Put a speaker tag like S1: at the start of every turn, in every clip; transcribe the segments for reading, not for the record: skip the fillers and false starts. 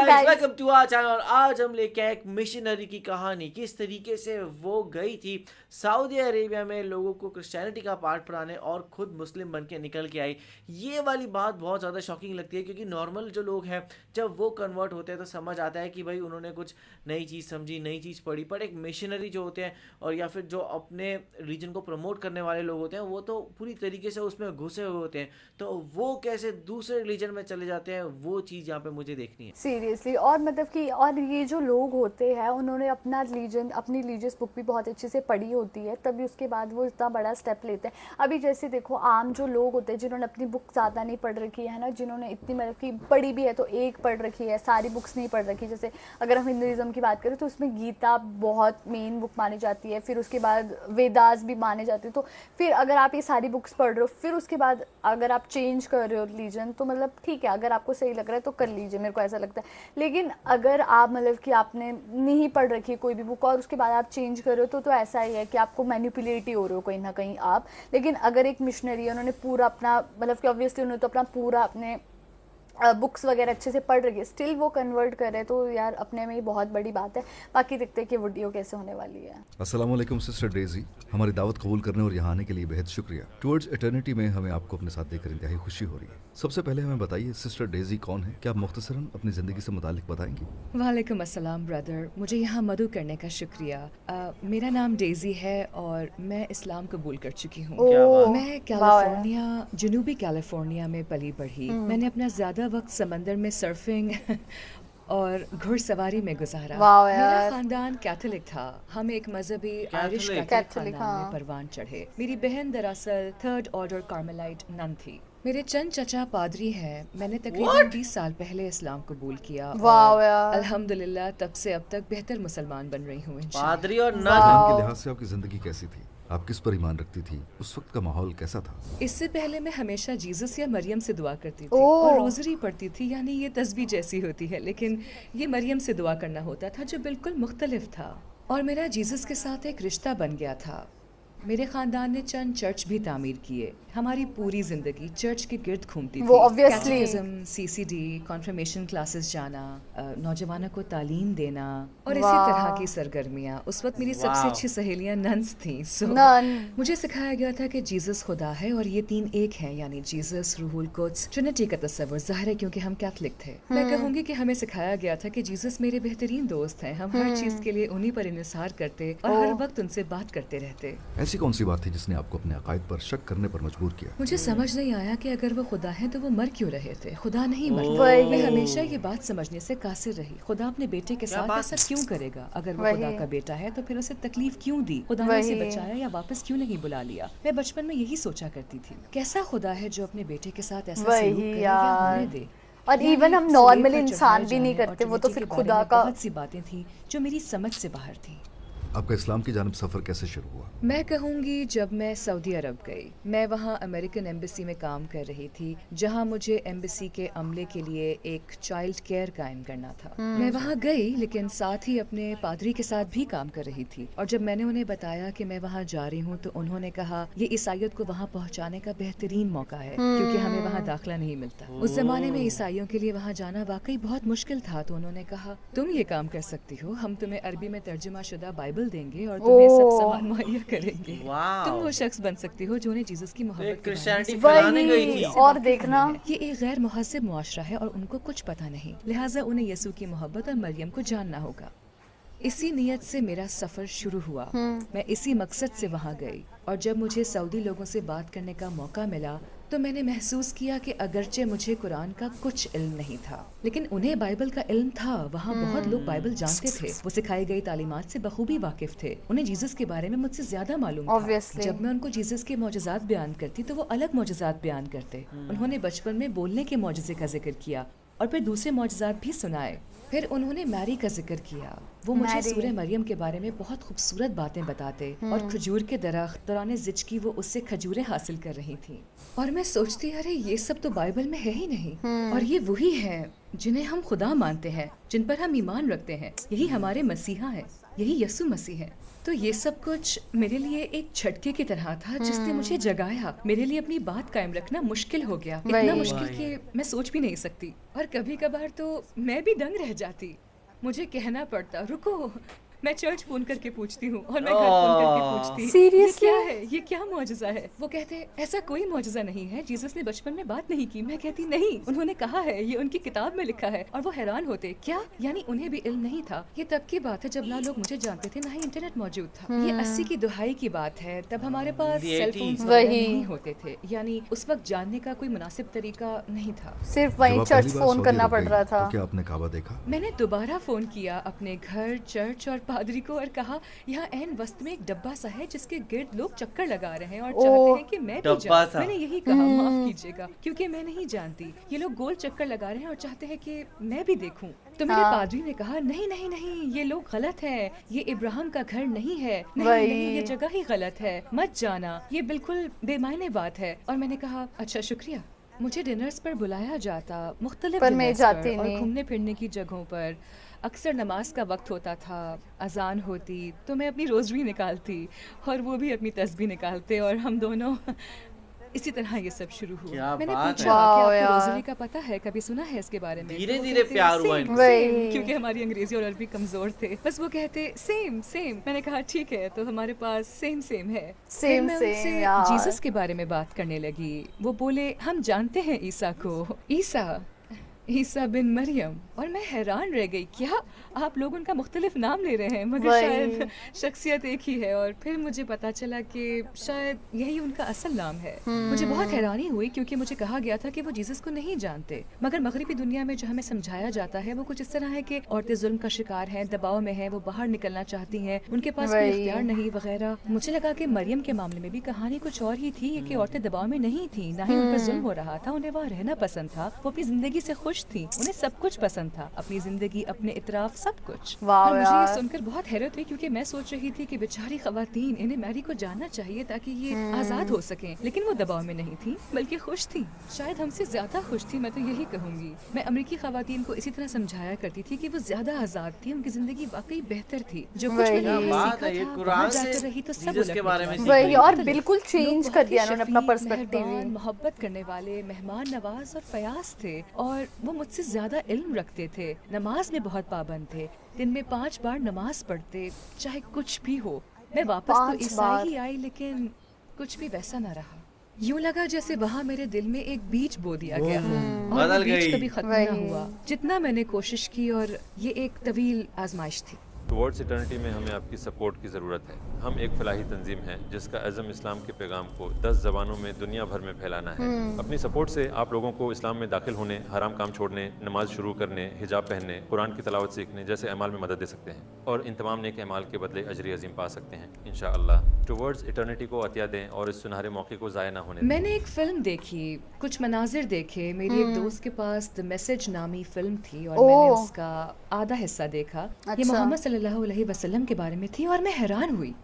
S1: guys, welcome to our channel. اور آج ہم لے کے آئے ایک مشنری کی کہانی, کس طریقے سے وہ گئی تھی سعودی عربیہ میں لوگوں کو کرسچینٹی کا پارٹ پڑھانے اور خود مسلم بن کے نکل کے آئی. یہ والی بات بہت زیادہ شاکنگ لگتی ہے کیونکہ نارمل جو لوگ ہیں جب وہ کنورٹ ہوتے ہیں تو سمجھ آتا ہے کہ بھائی انہوں نے کچھ نئی چیز سمجھی, نئی چیز پڑھی. پر ایک مشنری جو ہوتے ہیں اور یا پھر جو اپنے ریجن کو پروموٹ کرنے والے لوگ ہوتے ہیں وہ تو پوری طریقے سے اس میں گھسے ہوئے ہوتے ہیں, تو وہ کیسے دوسرے ریلیجن میں چلے جاتے ہیں وہ چیز یہاں پہ مجھے دیکھنی ہے
S2: سیریسلی. اور مطلب کہ اور یہ جو لوگ ہوتے ہیں انہوں نے اپنا اپنی ریلیجیس بک بھی بہت اچھے سے پڑھی ہوتی ہے, تبھی اس کے بعد وہ اتنا بڑا اسٹیپ لیتے ہیں. ابھی جیسے دیکھو عام جو لوگ ہوتے ہیں جنہوں نے اپنی بک زیادہ نہیں پڑھ رکھی ہے نا, جنہوں نے اتنی مطلب کہ پڑھی بھی ہے تو ایک پڑھ رکھی ہے, ساری بکس نہیں پڑھ رکھی. جیسے اگر ہم ہندوازم کی بات کریں تو اس میں گیتا بہت مین بک مانی جاتی ہے, پھر اس کے بعد ویداس بھی مانے جاتے ہیں. تو پھر اگر آپ یہ ساری بکس پڑھ رہے ہو پھر اس کے بعد اگر آپ چینج کر رہے ہو ریلیجن تو مطلب ٹھیک ہے, اگر آپ کو صحیح لگ رہا ہے تو کر لیجیے, میرے کو ایسا لگتا ہے. لیکن اگر آپ مطلب کہ آپ نے نہیں پڑھ رکھی کوئی بھی بک اور اس کے بعد آپ چینج کر رہے ہو تو ایسا ہی ہے کہ آپ کو مینیپولیٹ ہی ہو رہے ہو کہیں نہ کہیں آپ. لیکن اگر ایک مشنری ہے انہوں نے پورا اپنا مطلب کہ آبویسلی انہوں نے تو اپنا پورا اپنے بکس وغیرہ اچھے سے پڑھ رہی ہے, اسٹل وہ کنورٹ کرے تو یار اپنے میں ہی بہت بڑی بات ہے. باقی دیکھتے ہیں کہ ویڈیو کیسے ہونے والی ہے.
S3: السلام علیکم سسٹر ڈیزی, ہماری دعوت قبول کرنے اور یہاں آنے کے لیے بہت شکریہ. ٹورڈز ایٹرنیٹی میں ہمیں آپ کو اپنے ساتھ دیکھ کر انتہائی خوشی ہو رہی ہے. سب سے پہلے ہمیں بتائیے سسٹر ڈیزی کون ہے, کیا آپ مختصراً اپنی زندگی سے متعلق بتائیں گی؟
S4: وعلیکم السلام برادر, مجھے یہاں مدعو کرنے کا شکریہ. میرا نام ڈیزی ہے اور میں اسلام قبول کر چکی ہوں. میں کیلیفورنیا, جنوبی کیلیفورنیا میں پلی بڑھی. میں نے اپنا زیادہ وقت سمندر میں سرفنگ اور گھڑ سواری میں گزارا. میرا خاندان کیتھولک تھا, ہم ایک مذہبی آئرش کیتھولک خاندان میں پروان چڑھے. میری بہن دراصل 3rd آرڈر کارملائٹ نن تھی. میرے چند چچا پادری ہیں. میں نے تقریباً 20 سال پہلے اسلام قبول کیا اور الحمدللہ تب سے اب تک بہتر مسلمان بن رہی ہوں.
S1: پادری اور نن
S3: کے لحاظ سے آپ کی زندگی کیسی تھی, آپ کس پر ایمان رکھتی تھی, اس وقت کا ماحول کیسا تھا؟
S4: اس سے پہلے میں ہمیشہ جیزس یا مریم سے دعا کرتی تھی اور روزری پڑھتی تھی, یعنی یہ تسبیح جیسی ہوتی ہے لیکن یہ مریم سے دعا کرنا ہوتا تھا جو بالکل مختلف تھا. اور میرا جیزس کے ساتھ ایک رشتہ بن گیا تھا. میرے خاندان نے چند چرچ بھی تعمیر کیے. ہماری پوری زندگی چرچ کے گرد گھومتی تھی. کیٹیکزم, CCD, کانفرمیشن کلاسز جانا, نوجوانوں کو تعلیم دینا اور اسی طرح کی سرگرمیاں. اس وقت میری سب سے اچھی سہیلیاں ننس تھیں. مجھے سکھایا گیا تھا کہ جیزس خدا ہے اور یہ تین ایک ہیں, یعنی جیزس, روح القدس, ٹرینٹی کا تصور. ظاہر ہے کیونکہ ہم کیتھولک تھے. میں کہوں گی کہ ہمیں سکھایا گیا تھا کہ جیزس میرے بہترین دوست ہیں. ہم ہر چیز کے لیے انہی پر انحصار کرتے اور ہر وقت ان سے بات کرتے رہتے.
S3: ایسی کون سی بات تھی جس نے آپ کو اپنے عقائد پر شک کرنے پر مجبور کیا؟
S4: مجھے سمجھ نہیں آیا کہ اگر وہ خدا ہیں تو وہ مر کیوں رہے تھے. خدا نہیں مرتا. میں ہمیشہ یہ بات سمجھنے سے قاصر رہی. خدا اپنے بیٹے کے ساتھ ایسا کیوں کرے گا؟ اگر وہ خدا کا بیٹا ہے تو پھر اسے تکلیف کیوں دی؟ خدا نے اسے بچایا یا واپس کیوں نہیں بلا لیا؟ میں بچپن میں یہی سوچا کرتی تھی, کیسا خدا ہے جو اپنے بیٹے کے ساتھ ایسا سلوک کرے یا ہونے دے.
S2: اور ایون ہم نارمل انسان بھی نہیں کرتے, وہ تو پھر خدا کا.
S4: بہت سی باتیں تھیں جو میری سمجھ سے باہر تھیں.
S3: آپ کا اسلام کی جانب سفر کیسے شروع ہوا؟
S4: میں کہوں گی جب میں سعودی عرب گئی. میں وہاں امریکن ایمبیسی میں کام کر رہی تھی, جہاں مجھے ایمبیسی کے عملے کے لیے ایک چائلڈ کیئر قائم کرنا تھا. میں وہاں گئی لیکن ساتھ ہی اپنے پادری کے ساتھ بھی کام کر رہی تھی. اور جب میں نے انہیں بتایا کہ میں وہاں جا رہی ہوں تو انہوں نے کہا یہ عیسائیت کو وہاں پہنچانے کا بہترین موقع ہے کیونکہ ہمیں وہاں داخلہ نہیں ملتا. اس زمانے میں عیسائیوں کے لیے وہاں جانا واقعی بہت مشکل تھا. تو انہوں نے کہا تم یہ کام کر سکتی ہو, ہم تمہیں عربی میں ترجمہ شدہ بائبل دیں گے اور تمہیں سب سامان مہیا کریں گے. تم وہ شخص بن سکتی ہو جو انہیں جیزس کی محبت
S1: کے
S2: اور دیکھنا
S4: یہ ایک غیر مہذب معاشرہ ہے اور ان کو کچھ پتہ نہیں, لہٰذا انہیں یسوع کی محبت اور مریم کو جاننا ہوگا. اسی نیت سے میرا سفر شروع ہوا. میں اسی مقصد سے وہاں گئی اور جب مجھے سعودی لوگوں سے بات کرنے کا موقع ملا تو میں نے محسوس کیا کہ اگرچہ مجھے قرآن کا کچھ علم نہیں تھا لیکن انہیں بائبل کا علم تھا. وہاں بہت لوگ بائبل جانتے تھے, وہ سکھائی گئی تعلیمات سے بخوبی واقف تھے, انہیں جیزس کے بارے میں مجھ سے زیادہ معلوم تھا. جب میں ان کو جیزس کے معجزات بیان کرتی تو وہ الگ معجزات بیان کرتے. انہوں نے بچپن میں بولنے کے معجزے کا ذکر کیا اور پھر دوسرے معجزات بھی سنائے. پھر انہوں نے میری کا ذکر کیا. وہ مجھے سورہ مریم کے بارے میں بہت خوبصورت باتیں بتاتے اور کھجور کے درخت دوران زچ کی وہ اس سے کھجوریں حاصل کر رہی تھیں. اور میں سوچتی ارے یہ سب تو بائبل میں ہے ہی نہیں, اور یہ وہی ہے. जिन्हें हम खुदा मानते हैं, जिन पर हम ईमान रखते हैं, यही हमारे मसीहा है, यही यसु मसीह है। तो ये सब कुछ मेरे लिए एक झटके की तरह था जिसने मुझे जगाया। मेरे लिए अपनी बात कायम रखना मुश्किल हो गया, इतना मुश्किल कि मैं सोच भी नहीं सकती। और कभी कभार तो मैं भी दंग रह जाती। मुझे कहना पड़ता, रुको, मैं चर्च फोन करके पूछती हूँ और मैं घर फोन करके पूछती,
S2: Seriously?
S4: ये क्या है, ये क्या मौजज़ा है? वो कहते ऐसा कोई मौजज़ा नहीं है, जीसस ने बचपन में बात नहीं की। मैं कहती नहीं, उन्होंने कहा है, ये उनकी किताब में लिखा है। और वो हैरान होते, क्या? यानी उन्हें भी इल्म नहीं था। ये तब की बात है जब ना लोग मुझे जानते थे, ना ही इंटरनेट मौजूद था। ये 80 की दुहाई की बात है। तब हमारे पास
S1: The
S4: सेल
S1: 80s।
S4: फोन
S2: वही।
S4: नहीं होते थे, यानी उस वक्त जानने का कोई मुनासिब तरीका नहीं था।
S2: सिर्फ
S3: जब
S2: वहीं
S3: आप
S2: चर्च
S3: पहली बार
S2: फोन
S3: सऊदी
S2: करना
S3: अरब
S2: पड़
S3: गई,
S2: रहा था।
S3: तो क्या आपने काबा देखा?
S4: मैंने दोबारा फोन किया अपने घर, चर्च और पादरी को और कहा, यहाँ ऐन वस्त में एक डब्बा सा है जिसके गिर्द लोग चक्कर लगा रहे हैं और चाहते हैं कि मैं भी
S1: डब्बा
S4: जाऊं।
S1: सा।
S4: मैंने यही कहा, माफ कीजिएगा, क्योंकि मैं नहीं जानती। ये लोग गोल चक्कर लगा रहे हैं और चाहते हैं कि मैं भी देखूं। तो मेरे पादरी ने कहा, नहीं नहीं नहीं, ये लोग गलत हैं, ये इब्राहिम का घर नहीं है, नहीं
S2: वही।
S4: नहीं, ये जगह ही गलत है, मत जाना, ये बिल्कुल बेमायने बात है। और मैंने कहा, अच्छा शुक्रिया। मुझे डिनर्स पर बुलाया जाता, मुख्तलिफ
S2: पर मैं
S4: डिनर्स
S2: जाती
S4: पर और
S2: नहीं।
S4: घूमने फिरने की जगहों पर। अक्सर नमाज का वक्त होता था, अजान होती तो मैं अपनी रोज़री निकालती और वो भी अपनी तस्बीह निकालते और हम दोनों इसी तरह ये सब शुरू हुआ।
S1: क्या
S4: मैंने
S1: बात
S4: पूछा
S1: है।
S4: कि
S2: वाह
S4: आपको
S2: यार।
S4: रोज़री का पता है, कभी सुना है इसके बारे में?
S1: धीरे
S4: वो
S1: धीरे
S4: कहते,
S1: प्यार हुआ
S4: "Same,
S1: इनको।
S2: वही।
S4: same", क्योंकि हमारी अंग्रेजी और अरबी कमज़ोर थे। बस वो कहते सेम सेम। मैंने कहा ठीक है, तो हमारे पास सेम सेम है। फिर
S2: Same,
S4: मैं
S2: same,
S4: उनसे
S2: यार।
S4: जीसस के बारे में बात करने लगी। वो बोले, हम जानते हैं ईसा को, ईसा बिन मरियम। और मैं हैरान रह गई, क्या आप लोग उनका मुख्तलिफ नाम ले रहे हैं, मगर
S2: वही।
S4: शायद शख्सियत एक ही है। और फिर मुझे पता चला कि शायद यही उनका असल नाम है। मुझे बहुत हैरानी हुई क्योंकि मुझे कहा गया था कि वो जीसस को नहीं जानते, मगर मगरबी दुनिया में जो हमें समझाया जाता है वो कुछ इस तरह है कि औरतें जुल्म का शिकार हैं, दबाव में हैं, वो बाहर निकलना चाहती हैं, उनके पास कोई
S2: वही।
S4: इख्तियार नहीं वगैरह। मुझे लगा कि मरियम के मामले में भी कहानी कुछ और ही थी कि औरतें दबाव में नहीं थी, ना ही उन पर जुल्म हो रहा था, उन्हें वहाँ रहना पसंद था, वो अपनी जिंदगी से खुश थी, उन्हें सब कुछ पसंद था, अपनी जिंदगी, अपने इतराफ, सब कुछ।
S2: वाह
S4: और मुझे
S2: यार।
S4: ये सुनकर बहुत हैरत हुई क्योंकि मैं सोच रही थी कि बेचारी खवातीन, इन्हें मैरी को जानना चाहिए ताकि ये आजाद हो सकें, लेकिन वो दबाव में नहीं थी बल्कि खुश थी। शायद हमसे ज्यादा खुश थी, मैं तो यही कहूंगी। मैं अमेरिकी खवातीन को इसी तरह समझाया करती थी कि वो ज्यादा आजाद थी, उनकी जिंदगी वाकई बेहतर थी। जो कुछ
S2: वही।
S4: मैंने
S2: क्या
S4: यहाँ
S1: बात
S4: सीखा
S1: है, ये
S4: था,
S1: कुरान
S4: बाहर
S1: से
S4: जाकर रही तो सब
S1: जीसस के
S4: उलट
S1: बारे में
S4: निकला।
S1: सीख
S2: वही,
S1: रही
S2: और
S1: थी।
S2: बिल्कुल
S4: लोग
S2: चेंज
S4: बहुत
S2: कर
S4: ही
S2: दिया उन्होंने अपना
S4: शफीक,
S2: पर्सपेक्टिव
S4: मेहरबान,
S2: ही।
S4: मोहब्बत करने वाले, मेहमान नवाज और फयाज थे। और वो मुझसे ज्यादा इल्म रखते थे, नमाज में बहुत पाबंद थे, दिन में 5 बार नमाज पढ़ते, चाहे कुछ भी हो। मैं वापस तो
S2: 5
S4: ईसाई
S2: बार।
S4: ही आई, लेकिन कुछ भी वैसा ना रहा। यूं लगा जैसे वहाँ मेरे दिल में एक बीज बो दिया गया हो और वो
S1: बदल
S4: बीज
S1: गई।
S4: कभी खत्म ना
S2: वही।
S4: हुआ, जितना मैंने कोशिश की। और ये एक तवील आजमाइश थी।
S5: टुवर्ड्स इटर्निटी में हमें आपकी सपोर्ट की ज़रूरत है। हम एक फलाही तंजीम है जिसका अज़म इस्लाम के पैगाम को 10 ज़बानों में दुनिया भर में फैलाना है। अपनी सपोर्ट से आप लोगों को इस्लाम में दाखिल होने, हराम काम छोड़ने, नमाज शुरू करने, हिजाब पहनने, कुरान की तलावत सीखने जैसे अमाल में मदद दे सकते हैं और इन तमाम नेक अमाल के बदले अजर अजीम पा सकते हैं इंशाअल्लाह। टुवर्ड्स इटर्निटी को अतिया दें और इस सुनहरे मौके को ज़ाया ना होने दें।
S4: मैंने एक फिल्म देखी, कुछ मनाजिर देखे। मेरी एक दोस्त के पास द मैसेज नामी फिल्म थी और मैंने
S2: ओह।
S4: उसका आधा हिस्सा देखा। ये
S2: अच्छा।
S4: मोहम्मद सल्लल्लाहु अलैहि वसल्लम के बारे में थी और मैं हैरान हुई,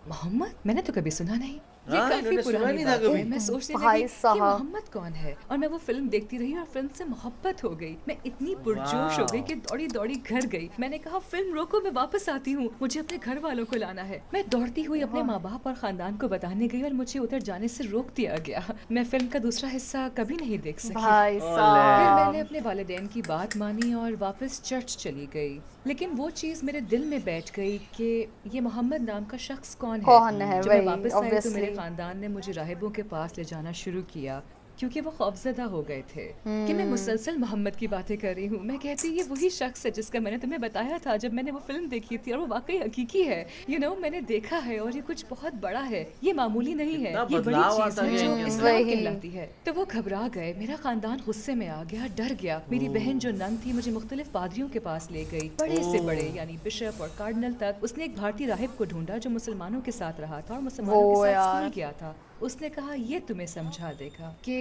S4: मोहम्मद, मैंने तो कभी सुना नहीं। ये
S1: हाँ,
S4: काफी
S1: इन्होंने सुना
S4: पुरानी
S1: नहीं था
S4: बात है।
S1: कभी।
S4: मैं सोचने
S2: भाई
S4: लगी ये
S2: साहब।
S4: मोहम्मद कौन है, और मैं वो फिल्म देखती रही और फिल्म से मोहब्बत हो गई। मैं इतनी पुरजोश हो गई कि दौड़ी दौड़ी घर गई। मैंने कहा फिल्म रोको, मैं वापस आती हूँ, मुझे अपने घर वालों को लाना है। मैं दौड़ती हुई अपने माँ बाप और खानदान को बताने गई और मुझे उधर जाने से रोक दिया गया। मैं फिल्म का दूसरा हिस्सा कभी नहीं देख सकी।
S2: भाई
S4: फिर
S2: साहब।
S4: मैंने अपने वालिदैन की बात मानी और वापस चर्च चली गई। लेकिन वो चीज़ मेरे दिल में बैठ गई कि ये मोहम्मद नाम का शख्स कौन है। जब मैं
S2: वही,
S4: वापस आई तो
S2: obviously।
S4: मेरे खानदान ने मुझे राहिबों के पास ले जाना शुरू किया क्योंकि वो खौफजदा हो गए थे कि मैं मुसलसल मोहम्मद की बातें कर रही हूँ। मैं कहती ये वही शख्स है जिसका मैंने तुम्हें बताया था जब मैंने वो फिल्म देखी थी, और वो वाकई हकीकी है। मैंने देखा है और ये कुछ बहुत बड़ा है, ये मामूली नहीं है,
S1: कितना
S4: ये बड़ी
S1: बदलाव
S4: चीज
S1: आता
S4: है
S1: गया
S4: जो
S1: इनके
S4: इस्लाम
S2: अंदर।
S4: कहलाती है। तो वो घबरा गए, मेरा खानदान गुस्से में आ गया, डर गया। मेरी बहन जो नन थी मुझे मुख्तलिफ पादरियों के पास ले गई, बड़े से बड़े यानी बिशप और कार्डिनल तक। उसने एक भारतीय राहिब को ढूंढा जो मुसलमानों के साथ रहा था और मुसलमानों
S2: वो
S4: के साथ
S2: यार।
S4: स्कूल गया था। उसने कहा ये तुम्हें समझा देगा कि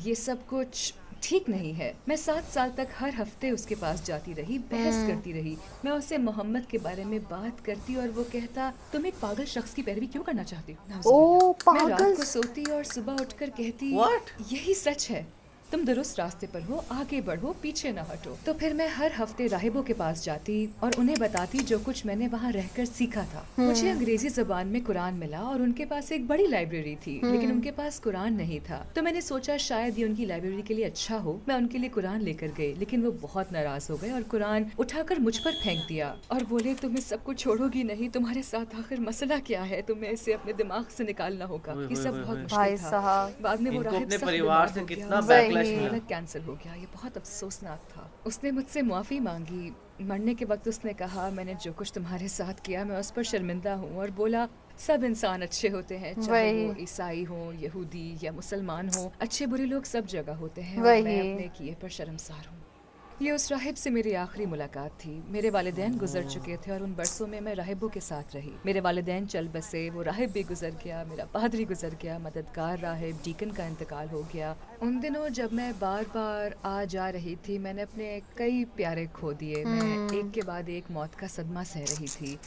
S4: ये सब कुछ ठीक नहीं है। मैं 7 साल तक हर हफ्ते उसके पास जाती रही, बहस करती रही। मैं उससे मोहम्मद के बारे में बात करती और वो कहता तुम एक पागल शख्स की पैरवी क्यों करना चाहती हो।
S2: ओ
S4: मैं रात
S2: पागल।
S4: को सोती और सुबह उठकर कहती
S1: What?
S4: यही सच है, तुम दुरुस्त रास्ते पर हो, आगे बढ़ो, पीछे न हटो। तो फिर मैं हर हफ्ते राहिबों के पास जाती और उन्हें बताती जो कुछ मैंने वहाँ रहकर सीखा था। मुझे अंग्रेजी ज़बान में कुरान मिला और उनके पास एक बड़ी लाइब्रेरी थी, लेकिन उनके पास कुरान नहीं था। तो मैंने सोचा शायद ये उनकी लाइब्रेरी के लिए अच्छा हो। मैं उनके लिए कुरान लेकर गई, लेकिन वो बहुत नाराज हो गए और कुरान उठाकर मुझ पर फेंक दिया और बोले तुम इस सब को छोड़ोगी नहीं, तुम्हारे साथ आखिर मसला क्या है, तुम्हें इसे अपने दिमाग से निकालना होगा। ये सब बहुत
S2: भाई
S4: मुश्किल था।
S2: साहब,
S4: बाद में वो
S1: इनको
S4: राहिब
S1: अपने
S4: सख्त
S1: परिवार
S4: बीमार
S1: से
S4: हो गया,
S1: कितना
S4: उसका
S1: backlash
S4: इलाज
S1: मिला।
S4: कैंसिल हो गया। ये बहुत अफसोसनाक था। उसने मुझसे मुआफ़ी मांगी। मरने के वक्त उसने कहा मैंने जो कुछ तुम्हारे साथ किया मैं उस पर शर्मिंदा हूँ, और बोला सब इंसान अच्छे होते हैं, चाहे वो ईसाई हो, यहूदी या मुसलमान हो, अच्छे बुरे लोग सब जगह होते हैं, और मैं अपने किए पर शर्मसार हूँ। ये उस राहिब से मेरी आखिरी मुलाकात थी। मेरे वालिदैन गुजर चुके थे और उन बरसों में मैं राहिबों के साथ रही। मेरे वालिदैन चल बसे, वो राहिब भी गुजर गया, मेरा पादरी गुजर गया, मददगार राहिब डीकन का इंतकाल हो गया। उन दिनों जब मैं बार बार आ जा रही थी मैंने अपने कई प्यारे खो दिए। मैं एक के बाद एक मौत का सदमा सह रही थी।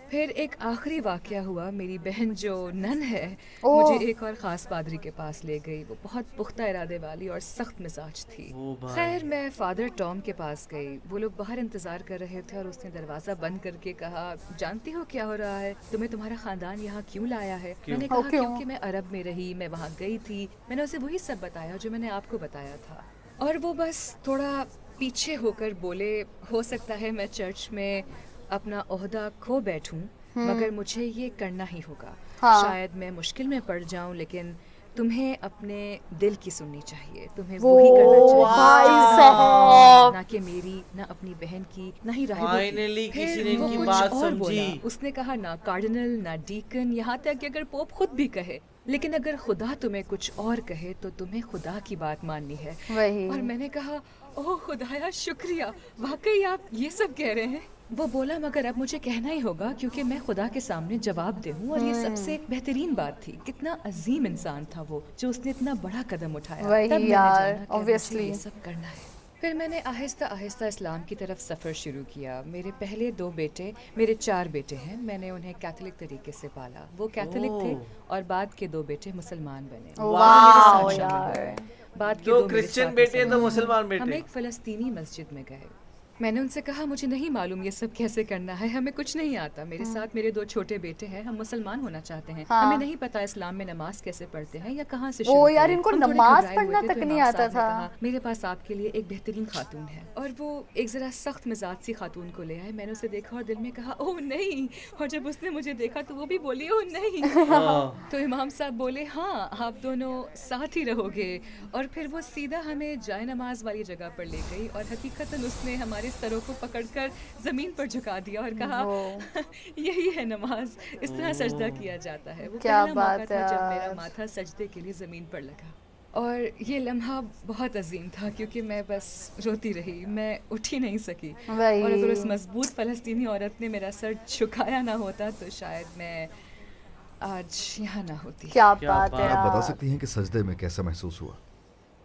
S4: फिर एक आखिरी वाक़या हुआ। मेरी बहन जो नन है मुझे एक और ख़ास पादरी के पास ले गई। वो बहुत पुख्ता इरादे वाली और सख्त मिजाज थी। खैर मैं फ़ादर टॉम के पास गई। वो लोग बाहर इंतज़ार कर रहे थे और उसने दरवाज़ा बंद करके कहा जानती हो क्या हो रहा है, तुम्हें तुम्हारा ख़ानदान यहाँ क्यों लाया है? मैंने कहा क्योंकि मैं अरब में रही, मैं वहाँ गई थी। मैंने उसे वही सब बताया जो मैंने आपको बताया था, और वो बस थोड़ा पीछे होकर बोले हो सकता है मैं चर्च में अपना ओहदा खो बैठूं, मगर मुझे ये करना ही होगा। शायद मैं मुश्किल में पड़ जाऊं, लेकिन तुम्हें अपने दिल की सुननी चाहिए, तुम्हें वही करना चाहिए, ना कि मेरी, ना अपनी बहन की, ना ही राहिबों
S1: फाइनली
S4: की।
S1: किसी
S4: फिर
S1: ने
S4: वो
S1: इनकी
S4: कुछ
S1: बात
S4: और बोला।
S1: समझी।
S4: उसने कहा ना कार्डिनल, ना डीकन, यहाँ तक कि अगर पोप खुद भी कहे, लेकिन अगर खुदा तुम्हें कुछ और कहे तो तुम्हें खुदा की बात माननी है। और मैंने कहा ओह खुदाया शुक्रिया, वाकई आप ये सब कह रहे हैं। वो बोला मगर अब मुझे कहना ही होगा क्योंकि मैं खुदा के सामने जवाब दे हूँ, और ये सबसे बेहतरीन बात थी। कितना अजीम इंसान था वो जो उसने इतना बड़ा कदम उठाया। तब मैंने जाना कि मुझे ये सब करना है। फिर मैंने आहिस्ता आहिस्ता इस्लाम की तरफ सफ़र शुरू किया। मेरे पहले 2 बेटे, मेरे 4 बेटे हैं, मैंने उन्हें कैथोलिक तरीके से पाला। वो कैथोलिक थे और बाद के 2 बेटे मुसलमान बने।
S2: वाह यार,
S4: बाद के
S1: 2
S4: दो
S1: क्रिश्चियन बेटे, 2 मुसलमान बेटे।
S4: हम एक फ़लस्तीनी मस्जिद में गए। मैंने उनसे कहा मुझे नहीं मालूम ये सब कैसे करना है, हमें कुछ नहीं आता। मेरे साथ मेरे 2 छोटे बेटे हैं, हम मुसलमान होना चाहते हैं। हमें नहीं पता इस्लाम में नमाज कैसे पढ़ते हैं या कहाँ से शुरू करें।
S2: यार इनको
S4: हम थोड़े
S2: नमाज
S4: घबराए
S2: पढ़ना
S4: हुए थे,
S2: तक
S4: तो
S2: नहीं
S4: इमाम
S2: आता
S4: साहब ने
S2: था।
S4: कहा, मेरे पास आपके लिए एक बेहतरीन खातून है, और वो एक ज़रा सख्त मिजाज सी खातून को ले आए। मैंने उसे देखा और दिल में कहा ओह नहीं, और जब उसने मुझे देखा तो वो भी बोली ओह नहीं। तो इमाम साहब बोले हाँ आप दोनों साथ ही रहोगे, और फिर वो सीधा हमें जाए नमाज वाली जगह पर ले गई, और हकीकतन उसने हमारे सरों को पकड़कर ज़मीन पर झुका दिया और कहा यही है नमाज, इस तरह सजदा किया जाता है। वो
S2: क्या
S4: पहला
S2: बात
S4: मौका था
S2: है
S4: जब मेरा
S2: यार।
S4: माथा सजदे के लिए ज़मीन पर लगा, और ये लम्हा बहुत अजीम था क्योंकि मैं बस रोती रही, मैं उठ ही नहीं सकी। और अगर उस मजबूत फ़लस्तीनी औरत ने मेरा सर झुकाया ना होता तो शायद मैं आज यहाँ ना होती।
S2: क्या बात है
S3: आप बता
S2: यार।
S3: सकती हैं कि सजदे में कैसा महसूस हुआ,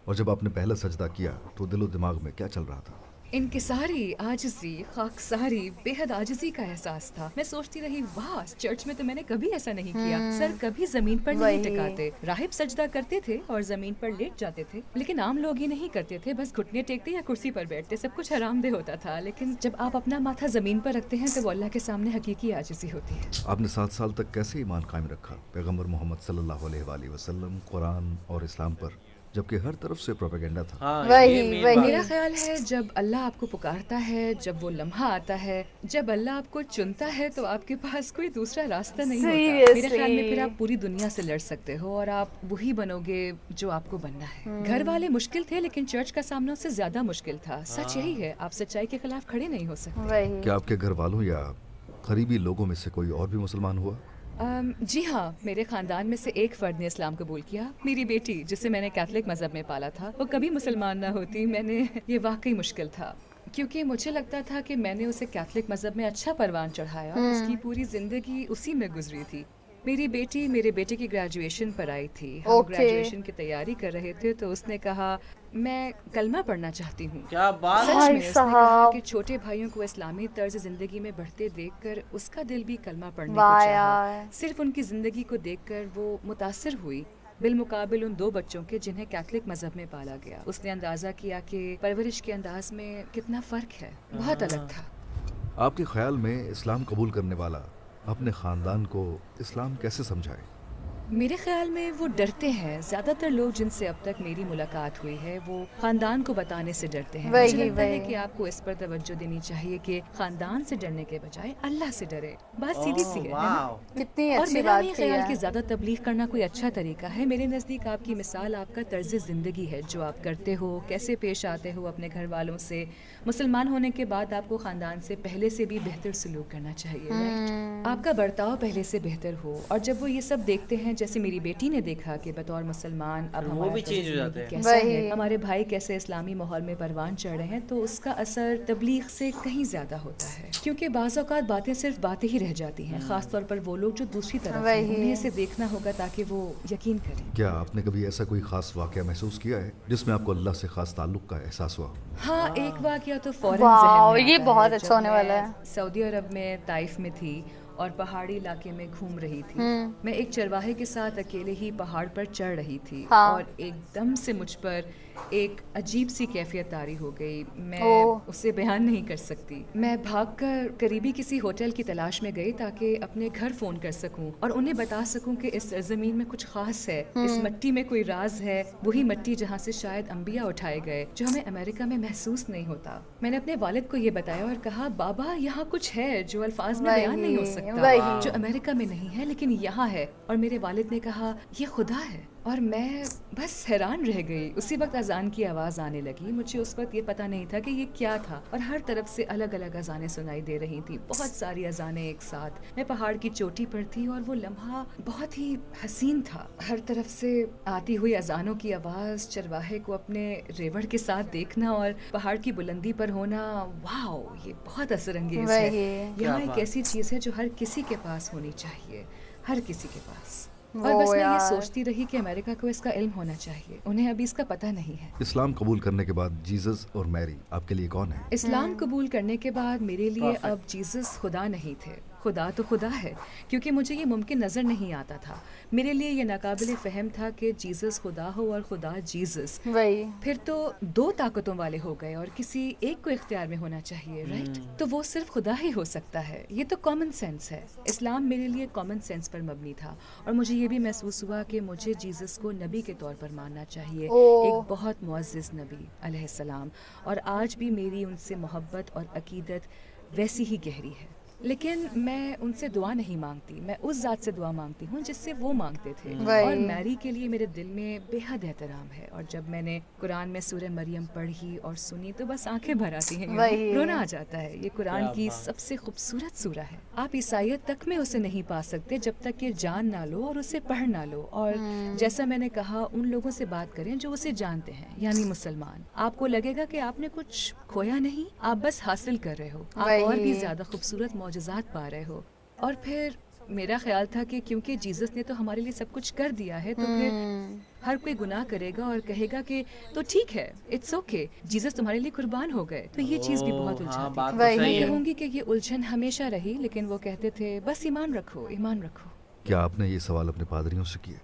S3: और जब आपने पहला सजदा किया तो दिलो दिमाग में क्या चल रहा था?
S4: इनकिसारी, आजिज़ी, खाकसारी, बेहद आजिज़ी का एहसास था। मैं सोचती रही वाह चर्च में तो मैंने कभी ऐसा नहीं किया, सर कभी ज़मीन पर नहीं टिकाते। राहिब सजदा करते थे और ज़मीन पर लेट जाते थे, लेकिन आम लोग ये नहीं करते थे, बस घुटने टेकते या कुर्सी पर बैठते। सब कुछ हरामदे होता था, लेकिन जब आप अपना माथा ज़मीन पर रखते हैं तो वो अल्लाह के सामने हकीकी आजिज़ी होती है।
S3: आपने 7 साल तक कैसे ईमान कायम रखा पैगंबर मोहम्मद सल्लल्लाहु अलैहि वसल्लम, कुरान और इस्लाम पर, जबकि हर तरफ से प्रोपेगेंडा था?
S4: मेरा ख्याल है जब अल्लाह आपको पुकारता है, जब वो लम्हा आता है, जब अल्लाह आपको चुनता है तो आपके पास कोई दूसरा रास्ता नहीं होता। मेरे ख्याल में फिर आप पूरी दुनिया से लड़ सकते हो और आप वही बनोगे जो आपको बनना है। घर वाले मुश्किल थे, लेकिन चर्च का सामना उससे ज्यादा मुश्किल था। सच यही है, आप सच्चाई के खिलाफ खड़े नहीं हो सकते।
S3: क्या आपके घर वालों या करीबी लोगों में से कोई और भी मुसलमान हुआ?
S4: जी हाँ, मेरे ख़ानदान में से एक फ़र्द ने इस्लाम कबूल किया। मेरी बेटी जिसे मैंने कैथोलिक मज़हब में पाला था, वो कभी मुसलमान ना होती। ये वाकई मुश्किल था, क्योंकि मुझे लगता था कि मैंने उसे कैथोलिक मज़हब में अच्छा परवान चढ़ाया, उसकी पूरी ज़िंदगी उसी में गुजरी थी। मेरी बेटी मेरे बेटे की ग्रेजुएशन पर आई थी। हम ग्रेजुएशन की तैयारी कर रहे थे तो उसने कहा मैं कलमा पढ़ना चाहती हूँ।
S1: क्या बात
S4: सच में उसने कहा कि छोटे भाइयों को इस्लामी तर्ज ज़िंदगी में बढ़ते देखकर उसका दिल भी कलमा पढ़ने को चाहा। सिर्फ उनकी ज़िंदगी को देखकर वो मुतासिर हुई। بالمقابل उन 2 बच्चों के जिन्हें कैथलिक मजहब में पाला गया। उसने अंदाजा किया कि परवरिश के अंदाज में कितना फर्क है, बहुत अलग था।
S3: आपके ख्याल में इस्लाम कबूल करने वाला अपने ख़ानदान को इस्लाम कैसे समझाए?
S4: मेरे ख्याल में वो डरते हैं। ज़्यादातर लोग जिनसे अब तक मेरी मुलाकात हुई है वो ख़ानदान को बताने से डरते हैं।
S2: वही,
S4: मुझे लगता है
S2: वही।
S4: कि आपको इस पर तवज्जो देनी चाहिए कि ख़ानदान से डरने के बजाय अल्लाह से डरे। बात सीधी सी है ना?
S1: वाओ।
S2: कितनी
S4: और
S2: अच्छी
S4: मेरा
S2: बात
S4: नहीं
S2: की
S4: ख्याल
S2: है।
S4: कि ज़्यादा तबलीग करना कोई अच्छा तरीका है। मेरे नज़दीक आपकी मिसाल आपका तर्ज ज़िंदगी है, जो आप करते हो, कैसे पेश आते हो अपने घर वालों से। मुसलमान होने के बाद आपको ख़ानदान से पहले से भी बेहतर सलूक करना चाहिए, राइट? आपका बर्ताव पहले से बेहतर हो। और जब वो ये सब देखते हैं, जैसे मेरी बेटी ने देखा कि बतौर मुसलमान अब
S1: वो
S4: हमारा
S1: भी
S4: तर्ज
S1: change हो
S4: ज़िंदगी
S1: जाते हैं।
S4: कैसा
S2: वही।
S4: है, हमारे भाई कैसे इस्लामी माहौल में परवान चढ़ रहे हैं, तो उसका असर तबलीग से कहीं ज़्यादा होता है। क्योंकि बाज़ औक़ात बातें सिर्फ बातें ही रह जाती हैं, ख़ास तौर पर वो लोग जो दूसरी तरफ हैं।
S2: वही।
S4: उन्हें इसे देखना होगा ताकि वो यकीन करें।
S3: क्या आपने कभी ऐसा कोई ख़ास वाक़या महसूस किया है जिसमें आपको अल्लाह से ख़ास ताल्लुक़ का एहसास हुआ?
S4: हाँ, एक वाक़या तो फ़ौरन
S2: वाओ,
S4: ज़हन में
S2: ये
S4: आता
S2: बहुत
S4: है।
S2: अच्छा
S4: जब
S2: होने वाला
S4: मैं
S2: है।
S4: सऊदी अरब में ताइफ में थी और पहाड़ी इलाके में घूम रही थी। मैं एक चरवाहे के साथ अकेले ही पहाड़ पर चढ़ रही थी
S2: हाँ।
S4: और एकदम से मुझ पर एक अजीब सी कैफियत तारी हो गई। मैं
S2: ओह।
S4: उसे बयान नहीं कर सकती। मैं भागकर करीबी किसी होटल की तलाश में गई ताकि अपने घर फ़ोन कर सकूं और उन्हें बता सकूं कि इस ज़मीन में कुछ ख़ास है, इस मिट्टी में कोई राज है, वही मिट्टी जहाँ से शायद अंबिया उठाए गए, जो हमें अमेरिका में महसूस नहीं होता। मैंने अपने वालिद को ये बताया और कहा, बाबा यहाँ कुछ है जो अल्फाज में बयान नहीं हो
S2: वही,
S4: सकता,
S2: वही।
S4: जो अमेरिका में नहीं है लेकिन यहाँ है। और मेरे वालिद ने कहा, ये खुदा है। और मैं बस हैरान रह गई। उसी वक्त अजान की आवाज़ आने लगी। मुझे उस वक्त ये पता नहीं था कि ये क्या था, और हर तरफ से अलग अलग अजानें सुनाई दे रही थी, बहुत सारी अजानें एक साथ। मैं पहाड़ की चोटी पर थी और वो लम्हा बहुत ही हसीन था। हर तरफ से आती हुई अजानों की आवाज़, चरवाहे को अपने रेवड़ के साथ देखना और पहाड़ की बुलंदी पर होना, वाओ, ये बहुत असरअंगेज है।
S2: वही।
S4: यहाँ
S1: क्या
S4: एक
S1: बात।
S4: ऐसी चीज़ है जो हर किसी के पास होनी चाहिए, हर किसी के पास। और
S2: वो
S4: बस मैं ये
S2: यार।
S4: सोचती रही कि अमेरिका को इसका इल्म होना चाहिए। उन्हें अभी इसका पता नहीं है।
S3: इस्लाम कबूल करने के बाद जीसस और मैरी आपके लिए कौन है?
S4: इस्लाम कबूल करने के बाद मेरे लिए
S1: Perfect.
S4: अब जीसस खुदा नहीं थे। खुदा तो खुदा है, क्योंकि मुझे ये मुमकिन नज़र नहीं आता था। मेरे लिए ये नाकाबिले फ़हम था कि जीसस खुदा हो और खुदा जीसस।
S2: वही।
S4: फिर तो 2 ताकतों वाले हो गए और किसी एक को इख्तियार में होना चाहिए, राइट? तो वो सिर्फ खुदा ही हो सकता है। ये तो कॉमन सेंस है। इस्लाम मेरे लिए कॉमन सेंस पर मबनी था और मुझे ये भी महसूस हुआ कि मुझे जीसस को नबी के तौर पर मानना चाहिए,
S2: ओह।
S4: एक बहुत मुअज़्ज़िज़ नबी अलैहिस्सलाम। और आज भी मेरी उनसे मोहब्बत और अकीदत वैसी ही गहरी है। लेकिन मैं उनसे दुआ नहीं मांगती, मैं उस ज़ात से दुआ मांगती हूँ जिससे वो मांगते थे।
S2: वही।
S4: और मैरी के लिए मेरे दिल में बेहद एहतराम है। और जब मैंने कुरान में सूरह मरियम पढ़ी और सुनी तो बस आंखें भर आती हैं,
S2: वही।
S4: रोना आ जाता है। ये कुरान
S1: क्या
S4: की
S1: बात।
S4: सबसे खूबसूरत सूरह है। आप ईसाइयत तक में उसे नहीं पा सकते जब तक कि जान ना लो और उसे पढ़ ना लो। और जैसा मैंने कहा, उन लोगों से बात करें जो उसे जानते हैं, यानी मुसलमान। आपको लगेगा कि आपने कुछ खोया नहीं, आप बस हासिल कर रहे हो। आप और भी
S2: वही।
S4: ज़्यादा खूबसूरत मौजज़ात पा रहे हो। और फिर मेरा ख्याल था कि क्योंकि जीसस ने तो हमारे लिए सब कुछ कर दिया है, तो फिर हर कोई गुनाह करेगा और कहेगा कि तो ठीक है, इट्स ओके, जीसस तुम्हारे लिए कुर्बान हो गए। तो ये चीज़ भी बहुत
S1: हाँ,
S4: उलझाती
S1: बात
S4: थी।
S1: तो
S2: वही।
S1: सही
S4: मैं
S1: है।
S4: कहूँगी कि ये उलझन हमेशा रही, लेकिन वो कहते थे बस ईमान रखो, ईमान रखो।
S3: क्या आपने ये सवाल अपने पादरियों से किए?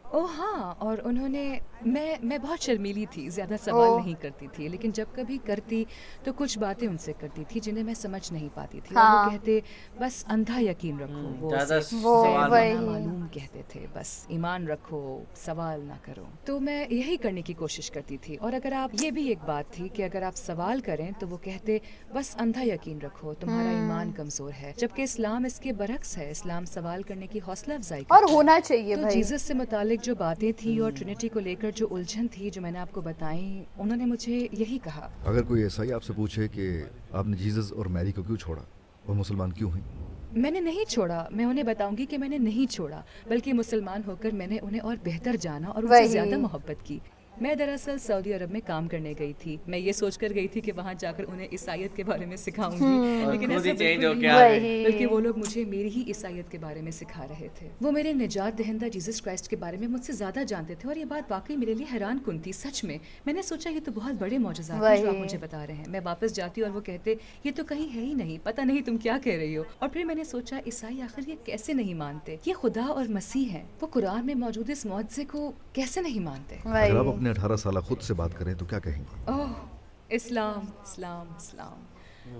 S4: ओह हाँ, और उन्होंने मैं बहुत शर्मीली थी, ज़्यादा सवाल
S2: ओह।
S4: नहीं करती थी, लेकिन जब कभी करती तो कुछ बातें उनसे करती थी जिन्हें मैं समझ नहीं पाती थी। और
S2: हाँ।
S4: वो कहते बस अंधा यकीन रखो, वो
S1: ज़्यादा
S4: उसे
S2: वो
S1: सवाल
S2: वही।
S1: मत
S4: मालूम कहते थे, बस ईमान रखो, सवाल ना करो। तो मैं यही करने की कोशिश करती थी। और अगर आप, ये भी एक बात थी कि अगर आप सवाल करें तो वो कहते बस अंधा यकीन रखो, तुम्हारा ईमान कमज़ोर है। जबकि इस्लाम इसके बरक्स है। इस्लाम सवाल करने की हौसला अफजाई
S2: और
S4: करता है।
S2: होना चाहिए
S4: तो
S2: भाई।
S4: जीसस से मुतालिक जो बातें थी और ट्रिनिटी को लेकर जो उलझन थी, जो मैंने आपको बताई, उन्होंने मुझे यही कहा।
S3: अगर कोई ऐसा ही आपसे पूछे कि आपने जीसस और मैरी को क्यों छोड़ा और मुसलमान क्यों हुई?
S4: मैंने नहीं छोड़ा, मैं उन्हें बताऊंगी कि मैंने नहीं छोड़ा, बल्कि मुसलमान होकर मैंने उन्हें और बेहतर जाना और उनसे
S2: वही।
S4: ज़्यादा मोहब्बत की। मैं दरअसल सऊदी अरब में काम करने गई थी। मैं ये सोचकर गई थी कि वहाँ जाकर उन्हें ईसाईयत के बारे में सिखाऊंगी,
S1: और
S4: लेकिन
S1: खुद
S4: ऐसा
S1: ही चेंज
S4: बिल्कुल
S1: हो
S4: नहीं
S1: के आ
S4: हुआ।
S1: गए।
S2: वही।
S4: बल्कि वो लोग मुझे मेरी ही ईसाईयत के बारे में सिखा रहे थे। वो मेरे निजात दहिंदा जीसस क्राइस्ट के बारे में मुझसे ज़्यादा जानते थे और ये बात वाकई मेरे लिए हैरान कुन थी। सच में मैंने सोचा ये तो बहुत बड़े मौजज़ात हैं जो आप
S2: वही।
S4: मुझे बता रहे हैं। मैं वापस जाती और वो कहते ये तो कहीं है ही नहीं, पता नहीं तुम क्या कह रही हो। और फिर मैंने सोचा ईसाई आखिर ये कैसे नहीं मानते, ये खुदा और मसीह हैं, वो कुरान में मौजूद इस मुआज़े को कैसे नहीं मानते।
S3: अगर आप
S2: वही।
S3: अपने 18 साल खुद से बात करें तो क्या कहेंगे?
S4: ओह, इस्लाम इस्लाम इस्लाम।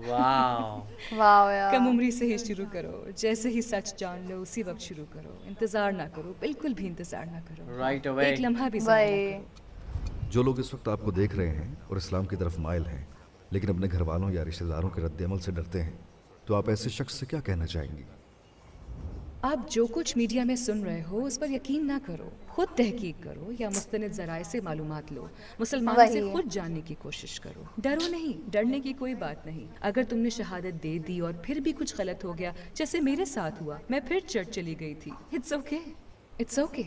S1: वाह।
S2: वाह यार।
S4: कम उम्री से ही शुरू करो, जैसे ही सच जान लो उसी वक्त शुरू करो। इंतज़ार ना करो, बिल्कुल भी इंतज़ार ना करो।
S1: Right away.
S4: एक लम्हा भी ज़ाया ना
S2: वही।
S4: करो।
S3: जो लोग इस वक्त आपको देख रहे हैं और इस्लाम की तरफ माइल हैं लेकिन अपने घर वालों या रिश्तेदारों के रद्द-ए-अमल से डरते हैं, तो आप ऐसे शख्स से क्या कहना चाहेंगी?
S4: आप जो कुछ मीडिया में सुन रहे हो उस पर यकीन ना करो, खुद तहकीक करो या मुस्तनिद ज़राए से मालूमात लो, मुसलमानों से
S2: वही।
S4: खुद जानने की कोशिश करो। डरो नहीं, डरने की कोई बात नहीं। अगर तुमने शहादत दे दी और फिर भी कुछ गलत हो गया, जैसे मेरे साथ हुआ, मैं फिर चर्च चली गई थी, इट्स ओके, इट्स ओके।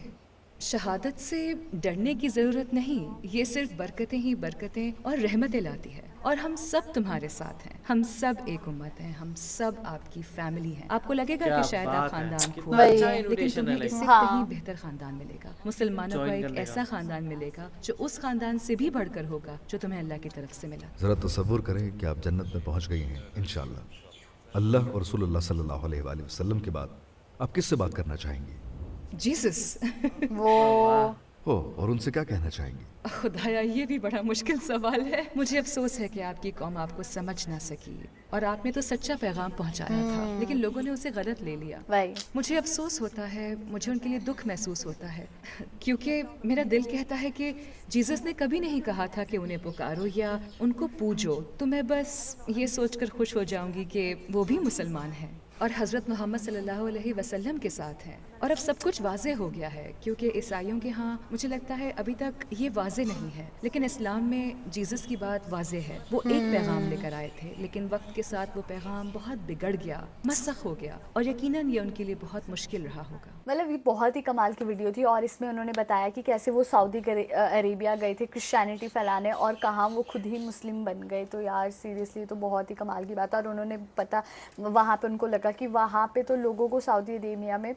S4: शहादत से डरने की ज़रूरत नहीं, ये सिर्फ बरकतें ही बरकतें और रहमतें लाती है। और हम सब तुम्हारे साथ हैं, हम सब एक उम्मत हैं, हम सब आपकी फैमिली हैं। आपको लगेगा
S1: क्या
S4: कि शायद आप
S1: बात है,
S4: खानदान
S1: कितना
S4: खो
S2: अच्छा
S4: गए, लेकिन
S1: invitation है,
S4: तुम्हें
S1: like-
S4: इससे
S2: हाँ।
S4: कहीं बेहतर खानदान मिलेगा। मुसलमानों
S1: Join
S4: का एक
S1: करने
S4: ऐसा
S1: का।
S4: खानदान मिलेगा जो उस खानदान से भी बढ़कर होगा जो तुम्हें अल्लाह की तरफ से मिला।
S3: ज़रा तसव्वुर करें कि आप जन्नत में पहुंच गई हैं इंशाअल्लाह। अल्लाह और रसूलुल्लाह सल्लल्लाहु अलैहि वसल्लम के बाद आप किससे बात करना चाहेंगी?
S4: जीसस।
S2: वो
S3: हो, और उनसे क्या कहना चाहेंगी?
S4: खुदाया, ये भी बड़ा मुश्किल सवाल है। मुझे अफसोस है कि आपकी कौम आपको समझ ना सकी और आपने तो सच्चा पैगाम पहुंचाया था, लेकिन लोगों ने उसे गलत ले लिया।
S2: वही।
S4: मुझे अफसोस होता है, मुझे उनके लिए दुख महसूस होता है, क्योंकि मेरा दिल कहता है कि जीसस ने कभी नहीं कहा था कि उन्हें पुकारो या उनको पूजो, तो मैं बस ये सोचकर खुश हो जाऊंगी कि वो भी मुसलमान हैं और हज़रत मोहम्मद सल्लल्लाहु अलैहि वसल्लम के साथ हैं। और अब सब कुछ वाज़े हो गया है, क्योंकि ईसाइयों के यहाँ मुझे लगता है अभी तक ये वाज़े नहीं है, लेकिन इस्लाम में जीसस की बात वाज़े है। वो एक पैगाम लेकर आए थे, लेकिन वक्त के साथ वो पैगाम बहुत बिगड़ गया, मसख हो गया, और यकीनन ये उनके लिए बहुत मुश्किल रहा होगा।
S2: मतलब ये बहुत ही कमाल की वीडियो थी और इसमें उन्होंने बताया कि कैसे वो सऊदी अरेबिया गए थे क्रिश्चियनिटी फैलाने और कहाँ वो खुद ही मुस्लिम बन गए। तो यार सीरियसली तो बहुत ही कमाल की बात है। और उन्होंने पता वहाँ पे उनको लगा कि वहाँ पे तो लोगों को सऊदी अरेबिया में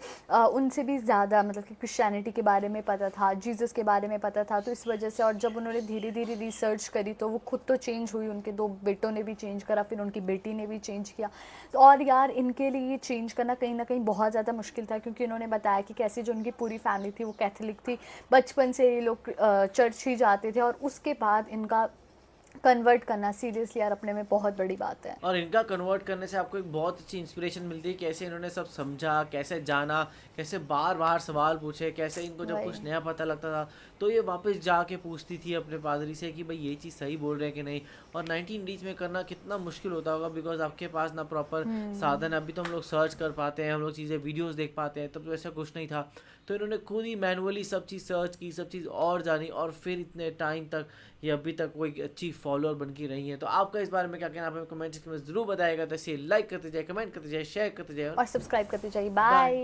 S2: उनसे भी ज़्यादा मतलब कि क्रिश्चियनिटी के बारे में पता था, जीसस के बारे में पता था। तो इस वजह से और जब उन्होंने धीरे धीरे रिसर्च करी तो वो खुद तो चेंज हुई, उनके 2 बेटों ने भी चेंज करा, फिर उनकी बेटी ने भी चेंज किया। तो और यार इनके लिए ये चेंज करना कहीं ना कहीं बहुत ज़्यादा मुश्किल था, क्योंकि उन्होंने बताया कि कैसे जो उनकी पूरी फैमिली थी वो कैथोलिक थी, बचपन से ये लोग चर्च ही जाते थे और उसके बाद इनका कन्वर्ट करना सीरियसली यार अपने में बहुत बड़ी बात है।
S1: और इनका कन्वर्ट करने से आपको एक बहुत अच्छी इंस्पिरेशन मिलती है, कैसे इन्होंने सब समझा, कैसे जाना, कैसे बार बार सवाल पूछे, कैसे इनको जब
S2: वही।
S1: कुछ नया पता लगता था तो ये वापस जाके पूछती थी अपने पादरी से कि भाई ये चीज़ सही बोल रहे हैं कि नहीं। और 19 में करना कितना मुश्किल होता होगा, बिकॉज आपके पास ना प्रॉपर साधन। अभी तो हम लोग सर्च कर पाते हैं, हम लोग चीज़ें वीडियोस देख पाते हैं, तब तो ऐसा कुछ नहीं था। तो इन्होंने खुद ही मैनुअली सब चीज़ सर्च की, सब चीज़ और जानी, और फिर इतने टाइम तक ये अभी तक वो एक अच्छी फॉलोअर बन के रही हैं। तो आपका इस बारे में क्या कहना, आप हमें कमेंट सेक्शन में ज़रूर बताइएगा। तो इसे लाइक करते जाए, कमेंट करते जाए, शेयर करते जाए
S2: और सब्सक्राइब करते जाइए। बाय।